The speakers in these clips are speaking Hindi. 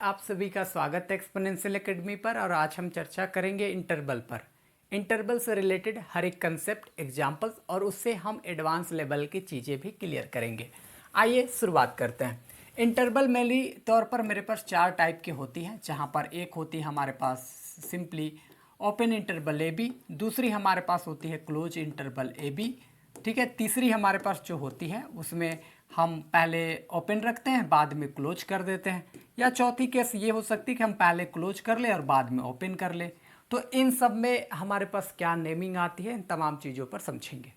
आप सभी का स्वागत है एक्सपोनेंशियल एकेडमी पर। और आज हम चर्चा करेंगे इंटरवल पर। इंटरवल से रिलेटेड हर एक कंसेप्ट, एग्जांपल्स और उससे हम एडवांस लेवल की चीज़ें भी क्लियर करेंगे। आइए शुरुआत करते हैं। इंटरवल मेनली तौर पर मेरे पास 4 टाइप की होती हैं, जहाँ पर एक होती है हमारे पास simply open interval a b, दूसरी हमारे पास होती है क्लोज इंटरवल ए बी, ठीक है। तीसरी हमारे पास जो होती है उसमें हम पहले ओपन रखते हैं बाद में क्लोज कर देते हैं, या चौथी केस ये हो सकती है कि हम पहले क्लोज कर ले और बाद में ओपन कर ले। तो इन सब में हमारे पास क्या नेमिंग आती है, इन तमाम चीज़ों पर समझेंगे।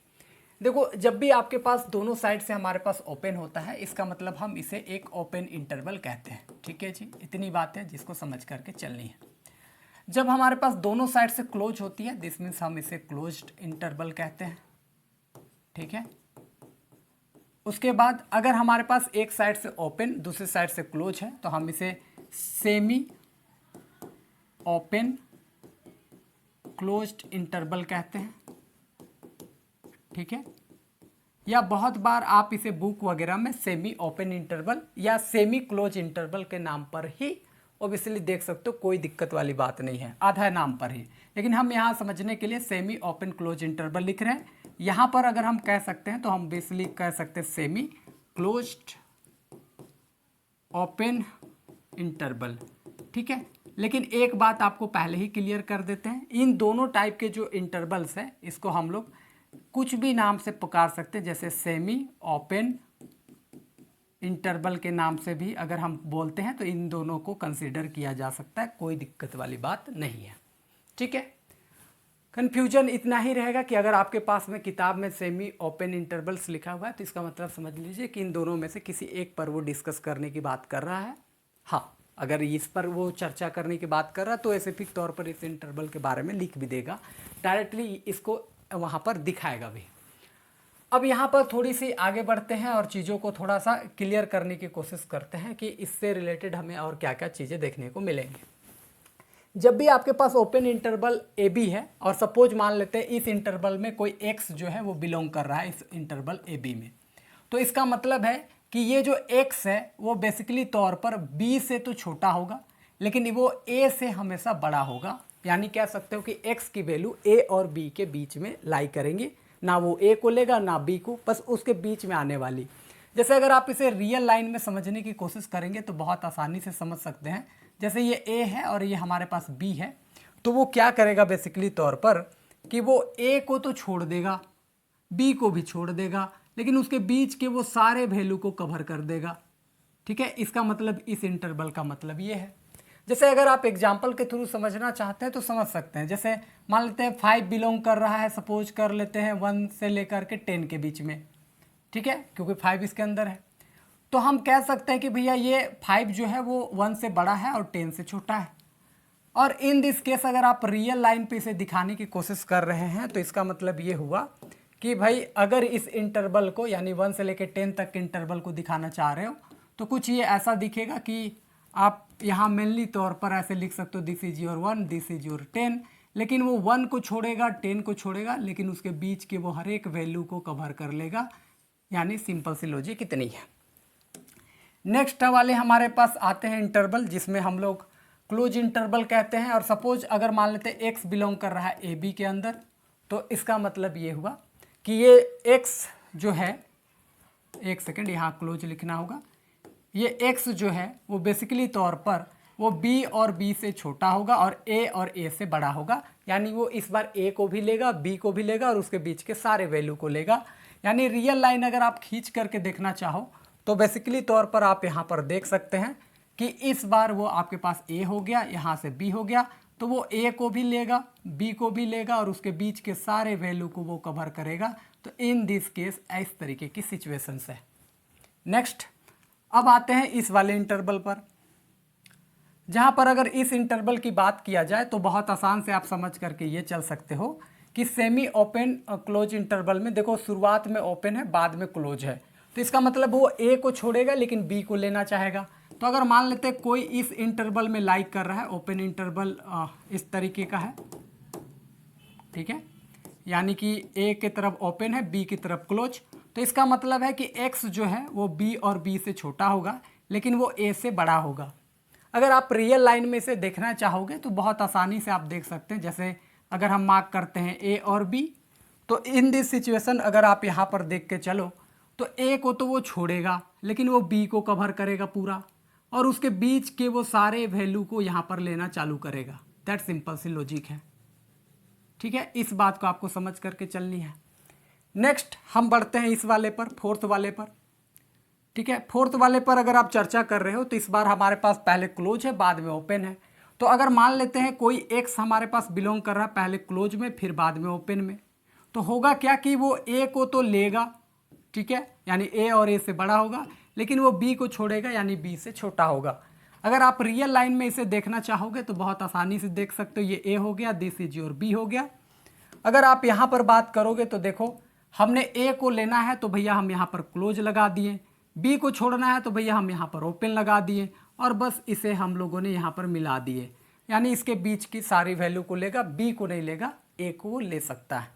देखो, जब भी आपके पास दोनों साइड से हमारे पास ओपन होता है, इसका मतलब हम इसे एक ओपन इंटरवल कहते हैं, ठीक है जी। इतनी बात है जिसको समझ करके चलनी है। जब हमारे पास दोनों साइड से क्लोज होती है, दिस मीन्स हम इसे क्लोज्ड इंटरवल कहते हैं, ठीक है। उसके बाद अगर हमारे पास एक साइड से ओपन दूसरी साइड से क्लोज है तो हम इसे सेमी ओपन क्लोज्ड इंटरवल कहते हैं, ठीक है। या बहुत बार आप इसे बुक वगैरह में सेमी ओपन इंटरवल या सेमी क्लोज इंटरवल के नाम पर ही ओबियसली देख सकते हो, कोई दिक्कत वाली बात नहीं है, आधा नाम पर ही। लेकिन हम यहाँ समझने के लिए सेमी ओपन क्लोज इंटरवल लिख रहे हैं। यहाँ पर अगर हम कह सकते हैं तो हम बेसिकली कह सकते हैं सेमी क्लोज्ड ओपन इंटरवल, ठीक है। लेकिन एक बात आपको पहले ही क्लियर कर देते हैं, इन दोनों टाइप के जो इंटरवल्स हैं इसको हम लोग कुछ भी नाम से पुकार सकते हैं, जैसे सेमी ओपन इंटरवल के नाम से भी अगर हम बोलते हैं तो इन दोनों को कंसीडर किया जा सकता है, कोई दिक्कत वाली बात नहीं है, ठीक है। कन्फ्यूजन इतना ही रहेगा कि अगर आपके पास में किताब में सेमी ओपन इंटरवल्स लिखा हुआ है तो इसका मतलब समझ लीजिए कि इन दोनों में से किसी एक पर वो डिस्कस करने की बात कर रहा है। हाँ, अगर इस पर वो चर्चा करने की बात कर रहा है तो स्पेसिफिक तौर पर इस इंटरवल के बारे में लिख भी देगा, डायरेक्टली इसको वहाँ पर दिखाएगा भी। अब यहाँ पर थोड़ी सी आगे बढ़ते हैं और चीज़ों को थोड़ा सा क्लियर करने की कोशिश करते हैं कि इससे रिलेटेड हमें और क्या क्या चीज़ें देखने को मिलेंगी। जब भी आपके पास ओपन इंटरवल ए बी है और सपोज मान लेते हैं इस इंटरवल में कोई एक्स जो है वो बिलोंग कर रहा है इस इंटरवल ए बी में, तो इसका मतलब है कि ये जो एक्स है वो बेसिकली तौर पर बी से तो छोटा होगा लेकिन वो ए से हमेशा बड़ा होगा। यानी कह सकते हो कि एक्स की वैल्यू ए और बी के बीच में लाई करेंगी, ना वो ए को लेगा ना बी को, बस उसके बीच में आने वाली। जैसे अगर आप इसे रियल लाइन में समझने की कोशिश करेंगे तो बहुत आसानी से समझ सकते हैं। जैसे ये ए है और ये हमारे पास बी है, तो वो क्या करेगा बेसिकली तौर पर कि वो ए को तो छोड़ देगा, बी को भी छोड़ देगा, लेकिन उसके बीच के वो सारे वैल्यू को कवर कर देगा, ठीक है। इसका मतलब इस इंटरवल का मतलब ये है। जैसे अगर आप एग्जाम्पल के थ्रू समझना चाहते हैं तो समझ सकते हैं। जैसे मान लेते हैं 5 बिलोंग कर रहा है, सपोज कर लेते हैं 1 से लेकर के 10 के बीच में, ठीक है, क्योंकि 5 इसके अंदर है। तो हम कह सकते हैं कि भैया ये 5 जो है वो 1 से बड़ा है और 10 से छोटा है। और इन दिस केस अगर आप रियल लाइन पे इसे दिखाने की कोशिश कर रहे हैं तो इसका मतलब ये हुआ कि भाई अगर इस इंटरवल को यानी 1 से लेकर 10 तक के इंटरवल को दिखाना चाह रहे हो तो कुछ ये ऐसा दिखेगा कि आप यहाँ मेनली तौर पर ऐसे लिख सकते हो this is your 1, this is your 10, लेकिन वो 1 को छोड़ेगा 10 को छोड़ेगा, लेकिन उसके बीच के वो हर एक वैल्यू को कवर कर लेगा। यानी सिंपल सी लॉजिक इतनी है। नेक्स्ट वाले हमारे पास आते हैं इंटरवल जिसमें हम लोग क्लोज इंटरवल कहते हैं। और सपोज अगर मान लेते हैं एक्स बिलोंग कर रहा है ए बी के अंदर, तो इसका मतलब ये हुआ कि ये एक्स जो है, एक सेकेंड यहाँ क्लोज लिखना होगा, ये एक्स जो है वो बेसिकली तौर पर वो बी और बी से छोटा होगा और ए से बड़ा होगा। यानी वो इस बार ए को भी लेगा, बी को भी लेगा और उसके बीच के सारे वैल्यू को लेगा। यानी रियल लाइन अगर आप खींच करके देखना चाहो तो बेसिकली तौर पर आप यहाँ पर देख सकते हैं कि इस बार वो आपके पास ए हो गया, यहाँ से बी हो गया, तो वो ए को भी लेगा, बी को भी लेगा और उसके बीच के सारे वैल्यू को वो कवर करेगा। तो इन दिस केस इस तरीके की सिचुएशंस है। नेक्स्ट अब आते हैं इस वाले इंटरवल पर, जहाँ पर अगर इस इंटरवल की बात किया जाए तो बहुत आसान से आप समझ करके ये चल सकते हो कि सेमी ओपन क्लोज इंटरवल में देखो शुरुआत में ओपन है बाद में क्लोज है, तो इसका मतलब वो ए को छोड़ेगा लेकिन बी को लेना चाहेगा। तो अगर मान लेते हैं कोई इस इंटरवल में लाइक कर रहा है, ओपन इंटरवल इस तरीके का है, ठीक है, यानी कि ए की तरफ ओपन है बी की तरफ क्लोज, तो इसका मतलब है कि एक्स जो है वो बी और बी से छोटा होगा लेकिन वो ए से बड़ा होगा। अगर आप रियल लाइन में इसे देखना चाहोगे तो बहुत आसानी से आप देख सकते हैं। जैसे अगर हम मार्क करते हैं ए और बी, तो इन दिस सिचुएशन अगर आप यहाँ पर देख के चलो तो ए को तो वो छोड़ेगा लेकिन वो बी को कवर करेगा पूरा, और उसके बीच के वो सारे वैल्यू को यहाँ पर लेना चालू करेगा। दैट सिंपल सी लॉजिक है, ठीक है। इस बात को आपको समझ करके चलनी है। नेक्स्ट हम बढ़ते हैं इस वाले पर, फोर्थ वाले पर, ठीक है। फोर्थ वाले पर अगर आप चर्चा कर रहे हो तो इस बार हमारे पास पहले क्लोज है बाद में ओपन है। तो अगर मान लेते हैं कोई एक्स हमारे पास बिलोंग कर रहा है पहले क्लोज में फिर बाद में ओपन में, तो होगा क्या कि वो ए को तो लेगा, ठीक है, यानी ए और ए से बड़ा होगा, लेकिन वो बी को छोड़ेगा यानी बी से छोटा होगा। अगर आप रियल लाइन में इसे देखना चाहोगे तो बहुत आसानी से देख सकते हो। ये ए हो गया, दिस इज योर बी हो गया। अगर आप यहाँ पर बात करोगे तो देखो हमने ए को लेना है तो भैया हम यहाँ पर क्लोज लगा दिए, बी को छोड़ना है तो भैया हम यहाँ पर ओपन लगा दिए, और बस इसे हम लोगों ने यहाँ पर मिला दिए, यानी इसके बीच की सारी वैल्यू को लेगा, बी को नहीं लेगा, ए को वो ले सकता है,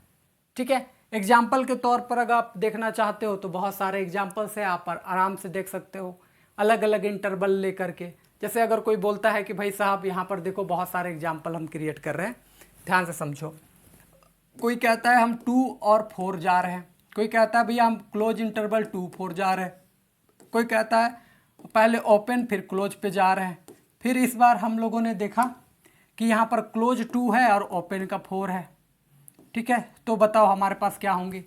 ठीक है। एग्जाम्पल के तौर पर अगर आप देखना चाहते हो तो बहुत सारे एग्जाम्पल्स हैं, आप आराम से देख सकते हो अलग अलग इंटरवल लेकर के। जैसे अगर कोई बोलता है कि भाई साहब यहाँ पर देखो बहुत सारे एग्जाम्पल हम क्रिएट कर रहे हैं, ध्यान से समझो। कोई कहता है हम 2 और 4 जा रहे हैं, कोई कहता है भैया हम क्लोज इंटरवल 2 4 जा रहे हैं, कोई कहता है पहले ओपन फिर क्लोज पे जा रहे हैं। फिर इस बार हम लोगों ने देखा कि यहाँ पर क्लोज 2 है और ओपन का 4 है, ठीक है। तो बताओ हमारे पास क्या होंगी।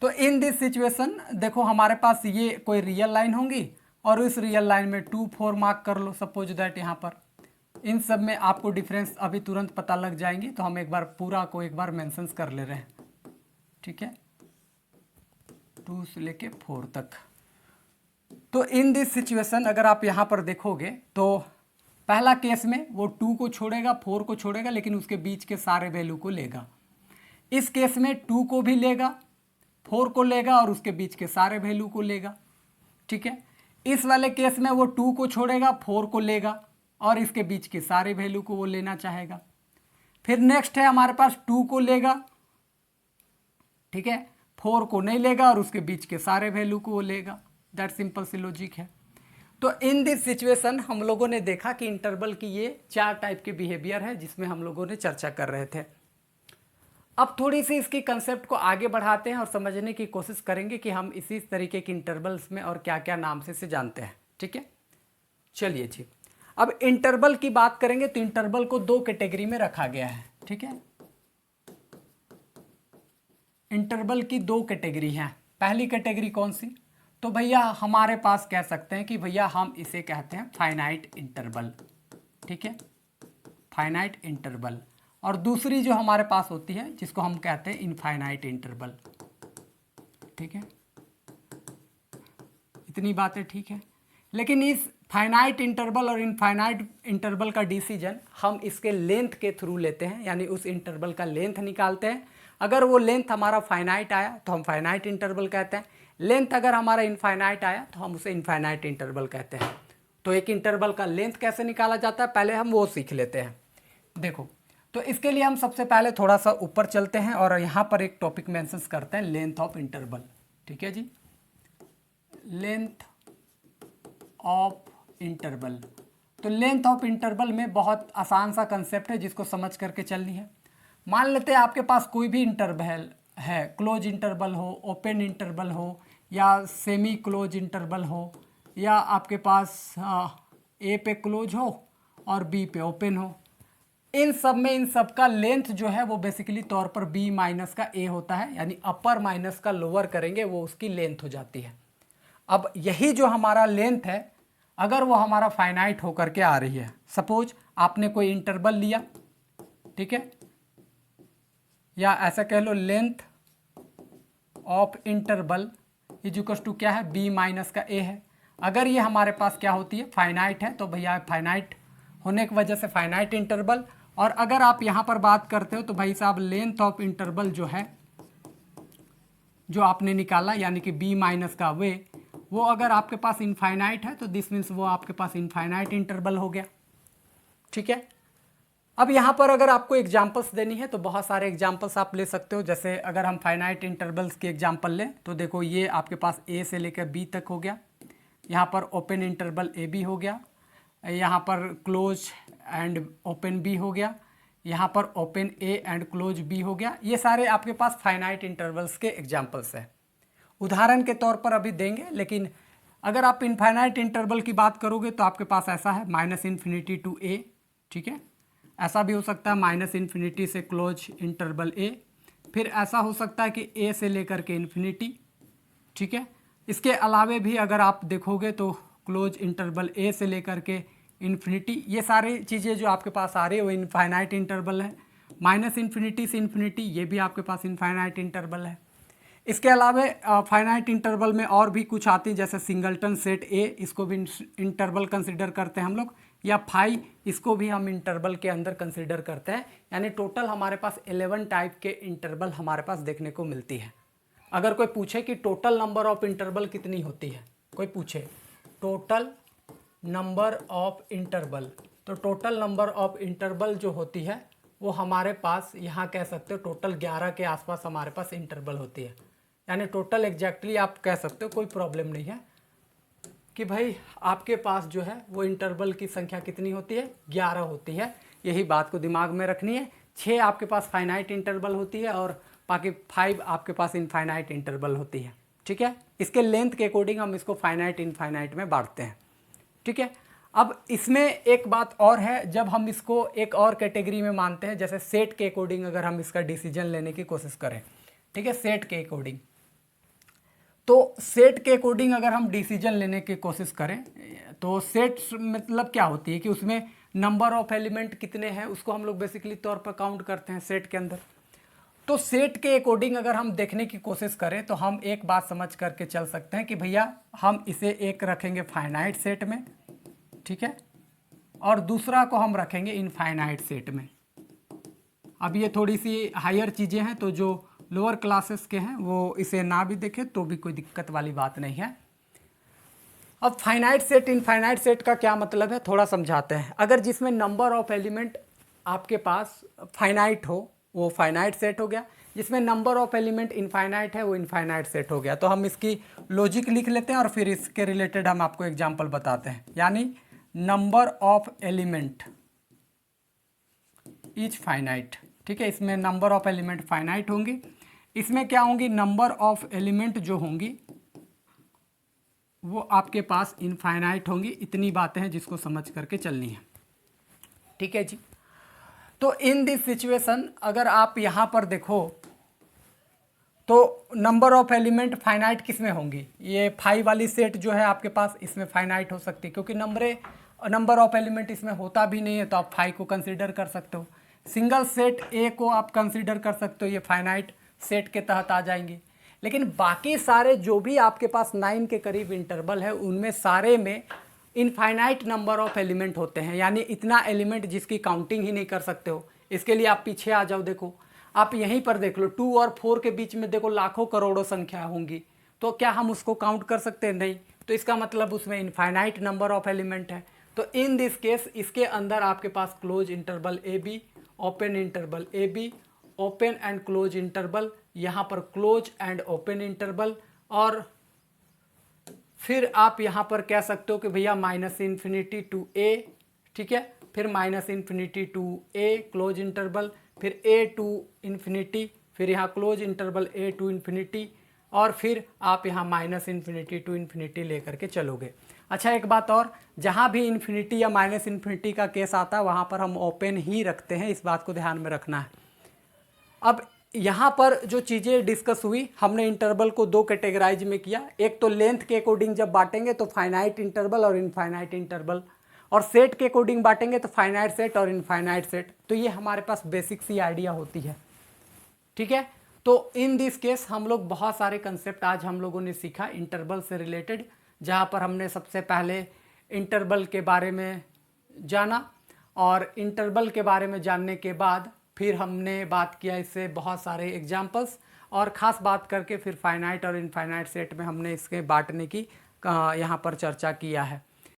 तो इन दिस सिचुएशन देखो हमारे पास ये कोई रियल लाइन होंगी और इस रियल लाइन में 2 4 मार्क कर लो सपोज दैट। यहाँ पर इन सब में आपको डिफरेंस अभी तुरंत पता लग जाएंगे, तो हम एक बार पूरा को एक बार मेंशंस कर ले रहे हैं, ठीक है, 2 से लेके 4 तक। तो इन दिस सिचुएशन अगर आप यहाँ पर देखोगे तो पहला केस में वो 2 को छोड़ेगा 4 को छोड़ेगा लेकिन उसके बीच के सारे वैल्यू को लेगा। इस केस में 2 को भी लेगा 4 को लेगा और उसके बीच के सारे वैल्यू को लेगा, ठीक है। इस वाले केस में वो 2 को छोड़ेगा 4 को लेगा और इसके बीच के सारे वैल्यू को वो लेना चाहेगा। फिर नेक्स्ट है हमारे पास 2 को लेगा, ठीक है, 4 को नहीं लेगा और उसके बीच के सारे वैल्यू को वो लेगा। दैट सिंपल सी लॉजिक है। तो इन दिस सिचुएशन हम लोगों ने देखा कि इंटरवल की ये 4 टाइप के बिहेवियर है जिसमें हम लोगों ने चर्चा कर रहे थे। अब थोड़ी सी इसकी कंसेप्ट को आगे बढ़ाते हैं और समझने की कोशिश करेंगे कि हम इसी तरीके के इंटरवल्स में और क्या क्या नाम से इसे जानते हैं, ठीक है। चलिए जी, अब इंटरवल की बात करेंगे तो इंटरवल को 2 कैटेगरी में रखा गया है, ठीक है। इंटरवल की 2 कैटेगरी हैं। पहली कैटेगरी कौन सी, तो भैया हमारे पास कह सकते हैं कि भैया हम इसे कहते हैं फाइनाइट इंटरवल, ठीक है, फाइनाइट इंटरवल। और दूसरी जो हमारे पास होती है जिसको हम कहते हैं इनफाइनाइट इंटरवल, ठीक है। इतनी बातें ठीक है, लेकिन इस फाइनाइट इंटरवल और इनफाइनाइट इंटरवल का डिसीजन हम इसके लेंथ के थ्रू लेते हैं, यानी उस इंटरवल का लेंथ निकालते हैं। अगर वो लेंथ हमारा फाइनाइट आया तो हम फाइनाइट इंटरवल कहते हैं, लेंथ अगर हमारा इनफाइनाइट आया तो हम उसे इनफाइनाइट इंटरवल कहते हैं। तो एक इंटरवल का लेंथ कैसे निकाला जाता है पहले हम वो सीख लेते हैं। देखो, तो इसके लिए हम सबसे पहले थोड़ा सा ऊपर चलते हैं और यहाँ पर एक टॉपिक मेंशन करते हैं, लेंथ ऑफ इंटरवल, ठीक है जी, लेंथ ऑफ इंटरवल। तो लेंथ ऑफ इंटरवल में बहुत आसान सा कंसेप्ट है जिसको समझ करके चलनी है। मान लेते हैं आपके पास कोई भी इंटरवल है, क्लोज इंटरवल हो, ओपन इंटरवल हो, या सेमी क्लोज इंटरवल हो, या आपके पास ए पे क्लोज हो और बी पे ओपन हो। इन सब में इन सब का लेंथ जो है वो बेसिकली तौर पर बी माइनस का ए होता है, यानी अपर माइनस का लोअर करेंगे वो उसकी लेंथ हो जाती है। अब यही जो हमारा लेंथ है अगर वो हमारा फाइनाइट होकर के आ रही है, सपोज आपने कोई इंटरवल लिया, ठीक है, या ऐसा कह लो length of interval is equal to क्या है, बी माइनस का ए है। अगर ये हमारे पास क्या होती है, फाइनाइट है, तो भैया फाइनाइट होने की वजह से फाइनाइट इंटरवल। और अगर आप यहाँ पर बात करते हो तो भाई साहब लेंथ ऑफ इंटरवल जो है जो आपने निकाला यानी कि बी माइनस का वे, वो अगर आपके पास इनफाइनाइट है तो दिस मीन्स वो आपके पास इनफाइनाइट इंटरवल हो गया, ठीक है। अब यहाँ पर अगर आपको एग्जांपल्स देनी है तो बहुत सारे एग्जांपल्स आप ले सकते हो। जैसे अगर हम फाइनाइट इंटरवल्स की एग्जांपल लें तो देखो ये आपके पास ए से लेकर बी तक हो गया, यहाँ पर ओपन इंटरवल ए बी हो गया, यहाँ पर क्लोज एंड ओपन बी हो गया, यहाँ पर open A and close B हो गया। ये सारे आपके पास फाइनाइट इंटरवल्स के एग्जांपल्स हैं। उदाहरण के तौर पर अभी देंगे, लेकिन अगर आप इनफाइनाइट इंटरवल की बात करोगे तो आपके पास ऐसा है -∞ टू ए, ठीक है। ऐसा भी हो सकता है -∞ से क्लोज इंटरवल ए, फिर ऐसा हो सकता है कि ए से लेकर के इन्फिनिटी, ठीक है। इसके अलावे भी अगर आप देखोगे तो क्लोज इंटरवल ए से लेकर के इन्फिनिटी, ये सारी चीज़ें जो आपके पास आ रही है वो इनफाइनाइट इंटरवल है। -∞ से इन्फिनिटी, ये भी आपके पास इनफाइनाइट इंटरवल है। इसके अलावे फाइनाइट इंटरवल में और भी कुछ आती है, जैसे सिंगलटन सेट ए, इसको भी इंटरवल कंसिडर करते हैं हम लोग, या फाई, इसको भी हम इंटरवल के अंदर कंसिडर करते हैं। यानी टोटल हमारे पास 11 टाइप के इंटरवल हमारे पास देखने को मिलती है। अगर कोई पूछे कि टोटल नंबर ऑफ इंटरवल कितनी होती है, कोई पूछे टोटल नंबर ऑफ इंटरवल, तो टोटल नंबर ऑफ इंटरवल जो होती है वो हमारे पास यहाँ कह सकते हो टोटल 11 के आसपास हमारे पास इंटरवल होती है। यानी टोटल एग्जैक्टली आप कह सकते हो, कोई प्रॉब्लम नहीं है कि भाई आपके पास जो है वो इंटरवल की संख्या कितनी होती है, 11 होती है। यही बात को दिमाग में रखनी है। 6 आपके पास फाइनाइट इंटरवल होती है और बाकी 5 आपके पास इनफाइनाइट इंटरवल होती है, ठीक है। इसके लेंथ के अकॉर्डिंग हम इसको फाइनाइट इनफाइनाइट में बांटते हैं, ठीक है। अब इसमें एक बात और है, जब हम इसको एक और कैटेगरी में मानते हैं, जैसे सेट के अकॉर्डिंग अगर हम इसका डिसीजन लेने की कोशिश करें, ठीक है, सेट के अकॉर्डिंग, तो सेट के अकॉर्डिंग अगर हम डिसीजन लेने की कोशिश करें तो सेट मतलब क्या होती है कि उसमें नंबर ऑफ एलिमेंट कितने हैं उसको हम लोग बेसिकली तौर पर काउंट करते हैं सेट के अंदर। तो सेट के अकॉर्डिंग अगर हम देखने की कोशिश करें तो हम एक बात समझ करके चल सकते हैं कि भैया हम इसे एक रखेंगे फाइनाइट सेट में, ठीक है, और दूसरा को हम रखेंगे इनफाइनाइट सेट में। अब ये थोड़ी सी हायर चीज़ें हैं, तो जो लोअर क्लासेस के हैं वो इसे ना भी देखें तो भी कोई दिक्कत वाली बात नहीं है। अब फाइनाइट सेट इनफाइनाइट सेट का क्या मतलब है थोड़ा समझाते हैं। अगर जिसमें नंबर ऑफ एलिमेंट आपके पास फाइनाइट हो वो फाइनाइट सेट हो गया, जिसमें नंबर ऑफ एलिमेंट इनफाइनाइट है वो इनफाइनाइट सेट हो गया। तो हम इसकी लॉजिक लिख लेते हैं और फिर इसके रिलेटेड हम आपको एग्जांपल बताते हैं। यानी number of element is finite, ठीक है, इसमें नंबर ऑफ एलिमेंट फाइनाइट होंगी। इसमें क्या होंगी, नंबर ऑफ एलिमेंट जो होंगी वो आपके पास इनफाइनाइट होंगी। इतनी बातें हैं जिसको समझ करके चलनी है, ठीक है जी। तो इन दिस सिचुएशन अगर आप यहाँ पर देखो तो नंबर ऑफ एलिमेंट फाइनाइट किस में होंगी, ये 5 वाली सेट जो है आपके पास इसमें फाइनाइट हो सकती है, क्योंकि नंबर ऑफ एलिमेंट इसमें होता भी नहीं है, तो आप 5 को कंसीडर कर सकते हो। सिंगल सेट ए को आप कंसीडर कर सकते हो, ये फाइनाइट सेट के तहत आ जाएंगी। लेकिन बाकी सारे जो भी आपके पास 9 के करीब इंटरवल है उनमें सारे में इनफाइनाइट नंबर ऑफ एलिमेंट होते हैं। यानी इतना एलिमेंट जिसकी काउंटिंग ही नहीं कर सकते हो। इसके लिए आप पीछे आ जाओ, देखो आप यहीं पर देख लो 2 और 4 के बीच में देखो लाखों करोड़ों संख्या होंगी, तो क्या हम उसको काउंट कर सकते हैं, नहीं। तो इसका मतलब उसमें इनफाइनाइट नंबर ऑफ एलिमेंट है। तो इन दिस केस इसके अंदर आपके पास close interval a b, open interval a b, open and close interval, यहाँ पर क्लोज एंड ओपन इंटरवल, और फिर आप यहाँ पर कह सकते हो कि भैया -∞ टू ए, ठीक है, फिर -∞ टू ए क्लोज इंटरवल, फिर ए टू इन्फिनिटी, फिर यहाँ close interval A to infinity, और फिर आप यहाँ -∞ टू इन्फिनिटी लेकर के चलोगे। अच्छा एक बात और, जहाँ भी इन्फिनिटी या -∞ का केस आता है वहाँ पर हम ओपन ही रखते हैं, इस बात को ध्यान में रखना है। अब यहाँ पर जो चीज़ें डिस्कस हुई, हमने इंटरवल को 2 कैटेगराइज में किया। एक तो लेंथ के अकॉर्डिंग जब बांटेंगे तो फाइनाइट इंटरवल और इनफाइनाइट इंटरवल, और सेट के अकॉर्डिंग बांटेंगे तो फाइनाइट सेट और इनफाइनाइट सेट। तो ये हमारे पास बेसिक सी आइडिया होती है, ठीक है। तो इन दिस केस हम लोग बहुत सारे कंसेप्ट आज हम लोगों ने सीखा इंटरवल से रिलेटेड, जहाँ पर हमने सबसे पहले इंटरवल के बारे में जाना, और इंटरवल के बारे में जानने के बाद फिर हमने बात किया इससे बहुत सारे एग्जाम्पल्स, और ख़ास बात करके फिर फाइनाइट और इनफाइनाइट सेट में हमने इसके बांटने की यहाँ पर चर्चा किया है।